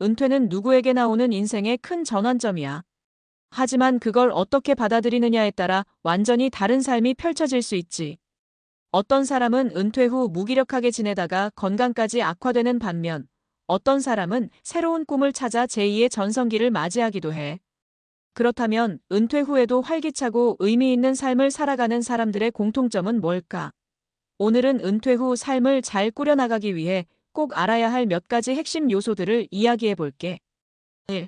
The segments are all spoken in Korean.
은퇴는 누구에게나 오는 인생의 큰 전환점이야. 하지만 그걸 어떻게 받아들이느냐에 따라 완전히 다른 삶이 펼쳐질 수 있지. 어떤 사람은 은퇴 후 무기력하게 지내다가 건강까지 악화되는 반면, 어떤 사람은 새로운 꿈을 찾아 제2의 전성기를 맞이하기도 해. 그렇다면 은퇴 후에도 활기차고 의미 있는 삶을 살아가는 사람들의 공통점은 뭘까? 오늘은 은퇴 후 삶을 잘 꾸려나가기 위해 꼭 알아야 할 몇 가지 핵심 요소들을 이야기해 볼게. 1.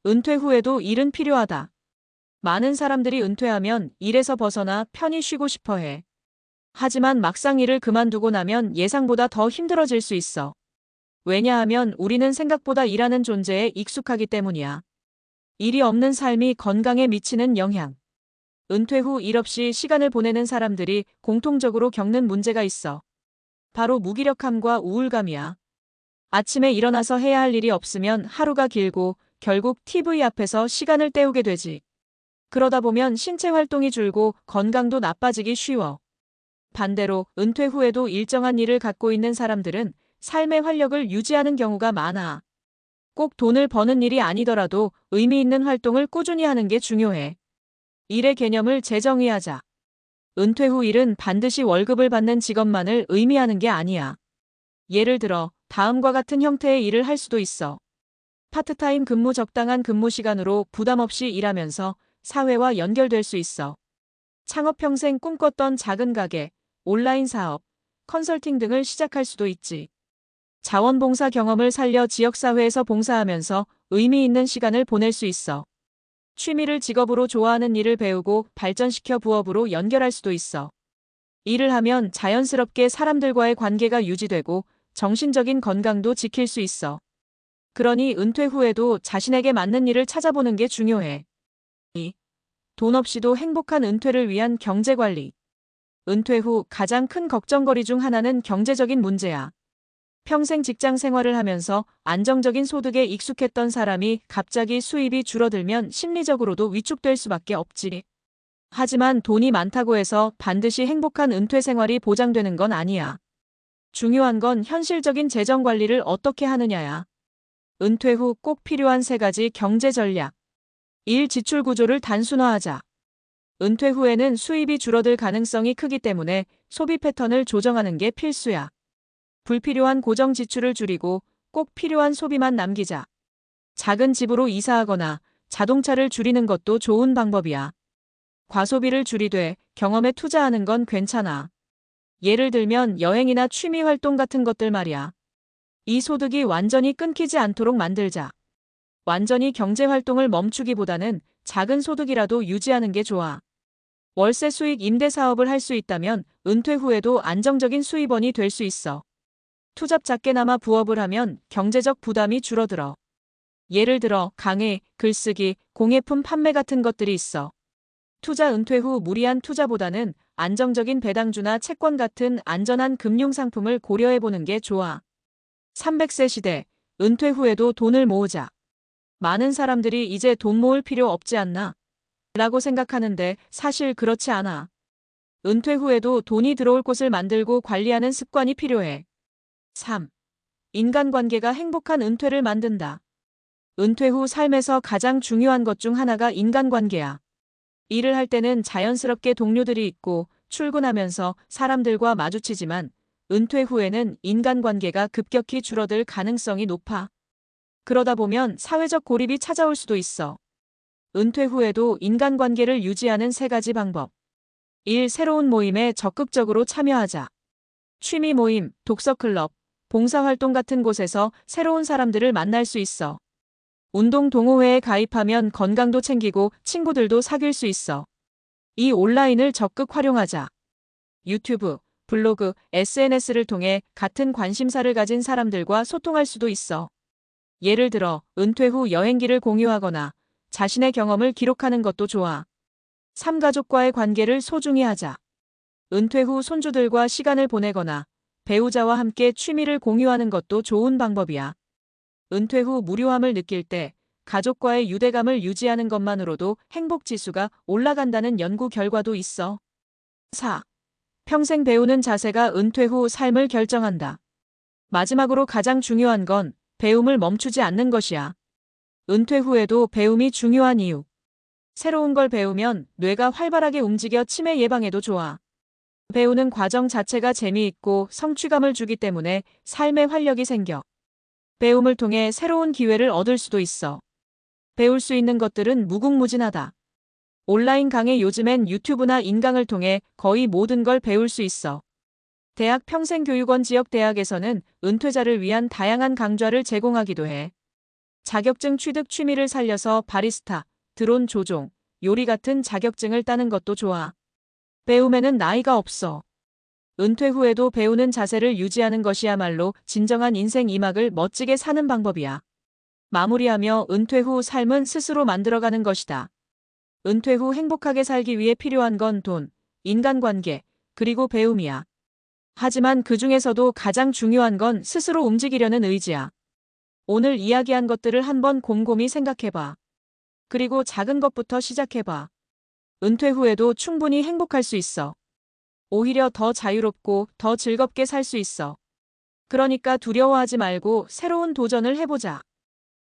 은퇴 후에도 일은 필요하다. 많은 사람들이 은퇴하면 일에서 벗어나 편히 쉬고 싶어 해. 하지만 막상 일을 그만두고 나면 예상보다 더 힘들어질 수 있어. 왜냐하면 우리는 생각보다 일하는 존재에 익숙하기 때문이야. 일이 없는 삶이 건강에 미치는 영향. 은퇴 후 일 없이 시간을 보내는 사람들이 공통적으로 겪는 문제가 있어. 바로 무기력함과 우울감이야. 아침에 일어나서 해야 할 일이 없으면 하루가 길고 결국 TV 앞에서 시간을 때우게 되지. 그러다 보면 신체 활동이 줄고 건강도 나빠지기 쉬워. 반대로 은퇴 후에도 일정한 일을 갖고 있는 사람들은 삶의 활력을 유지하는 경우가 많아. 꼭 돈을 버는 일이 아니더라도 의미 있는 활동을 꾸준히 하는 게 중요해. 일의 개념을 재정의하자. 은퇴 후 일은 반드시 월급을 받는 직업만을 의미하는 게 아니야. 예를 들어 다음과 같은 형태의 일을 할 수도 있어. 파트타임 근무 적당한 근무 시간으로 부담 없이 일하면서 사회와 연결될 수 있어. 창업 평생 꿈꿨던 작은 가게, 온라인 사업, 컨설팅 등을 시작할 수도 있지. 자원봉사 경험을 살려 지역사회에서 봉사하면서 의미 있는 시간을 보낼 수 있어. 취미를 직업으로 좋아하는 일을 배우고 발전시켜 부업으로 연결할 수도 있어. 일을 하면 자연스럽게 사람들과의 관계가 유지되고 정신적인 건강도 지킬 수 있어. 그러니 은퇴 후에도 자신에게 맞는 일을 찾아보는 게 중요해. 2. 돈 없이도 행복한 은퇴를 위한 경제관리. 은퇴 후 가장 큰 걱정거리 중 하나는 경제적인 문제야. 평생 직장 생활을 하면서 안정적인 소득에 익숙했던 사람이 갑자기 수입이 줄어들면 심리적으로도 위축될 수밖에 없지. 하지만 돈이 많다고 해서 반드시 행복한 은퇴 생활이 보장되는 건 아니야. 중요한 건 현실적인 재정 관리를 어떻게 하느냐야. 은퇴 후 꼭 필요한 3가지 경제 전략. 1. 지출 구조를 단순화하자. 은퇴 후에는 수입이 줄어들 가능성이 크기 때문에 소비 패턴을 조정하는 게 필수야. 불필요한 고정 지출을 줄이고 꼭 필요한 소비만 남기자. 작은 집으로 이사하거나 자동차를 줄이는 것도 좋은 방법이야. 과소비를 줄이되 경험에 투자하는 건 괜찮아. 예를 들면 여행이나 취미 활동 같은 것들 말이야. 이 소득이 완전히 끊기지 않도록 만들자. 완전히 경제 활동을 멈추기보다는 작은 소득이라도 유지하는 게 좋아. 월세 수익 임대 사업을 할 수 있다면 은퇴 후에도 안정적인 수입원이 될 수 있어. 투잡 작게나마 부업을 하면 경제적 부담이 줄어들어. 예를 들어 강의, 글쓰기, 공예품 판매 같은 것들이 있어. 투자 은퇴 후 무리한 투자보다는 안정적인 배당주나 채권 같은 안전한 금융 상품을 고려해보는 게 좋아. 300세 시대, 은퇴 후에도 돈을 모으자. 많은 사람들이 이제 돈 모을 필요 없지 않나? 라고 생각하는데 사실 그렇지 않아. 은퇴 후에도 돈이 들어올 곳을 만들고 관리하는 습관이 필요해. 3. 인간관계가 행복한 은퇴를 만든다. 은퇴 후 삶에서 가장 중요한 것 중 하나가 인간관계야. 일을 할 때는 자연스럽게 동료들이 있고 출근하면서 사람들과 마주치지만 은퇴 후에는 인간관계가 급격히 줄어들 가능성이 높아. 그러다 보면 사회적 고립이 찾아올 수도 있어. 은퇴 후에도 인간관계를 유지하는 3가지 방법. 1. 새로운 모임에 적극적으로 참여하자. 취미 모임, 독서클럽, 봉사활동 같은 곳에서 새로운 사람들을 만날 수 있어. 운동 동호회에 가입하면 건강도 챙기고 친구들도 사귈 수 있어. 이 온라인을 적극 활용하자. 유튜브, 블로그, SNS를 통해 같은 관심사를 가진 사람들과 소통할 수도 있어. 예를 들어 은퇴 후 여행기를 공유하거나 자신의 경험을 기록하는 것도 좋아. 3. 가족과의 관계를 소중히 하자. 은퇴 후 손주들과 시간을 보내거나 배우자와 함께 취미를 공유하는 것도 좋은 방법이야. 은퇴 후 무료함을 느낄 때 가족과의 유대감을 유지하는 것만으로도 행복 지수가 올라간다는 연구 결과도 있어. 4. 평생 배우는 자세가 은퇴 후 삶을 결정한다. 마지막으로 가장 중요한 건 배움을 멈추지 않는 것이야. 은퇴 후에도 배움이 중요한 이유. 새로운 걸 배우면 뇌가 활발하게 움직여 치매 예방에도 좋아. 배우는 과정 자체가 재미있고 성취감을 주기 때문에 삶에 활력이 생겨. 배움을 통해 새로운 기회를 얻을 수도 있어. 배울 수 있는 것들은 무궁무진하다. 온라인 강의 요즘엔 유튜브나 인강을 통해 거의 모든 걸 배울 수 있어. 대학 평생교육원 지역 대학에서는 은퇴자를 위한 다양한 강좌를 제공하기도 해. 자격증 취득 취미를 살려서 바리스타, 드론 조종, 요리 같은 자격증을 따는 것도 좋아. 배움에는 나이가 없어. 은퇴 후에도 배우는 자세를 유지하는 것이야말로 진정한 인생 2막을 멋지게 사는 방법이야. 마무리하며 은퇴 후 삶은 스스로 만들어가는 것이다. 은퇴 후 행복하게 살기 위해 필요한 건 돈, 인간관계, 그리고 배움이야. 하지만 그 중에서도 가장 중요한 건 스스로 움직이려는 의지야. 오늘 이야기한 것들을 한번 곰곰이 생각해봐. 그리고 작은 것부터 시작해봐. 은퇴 후에도 충분히 행복할 수 있어. 오히려 더 자유롭고 더 즐겁게 살 수 있어. 그러니까 두려워하지 말고 새로운 도전을 해보자.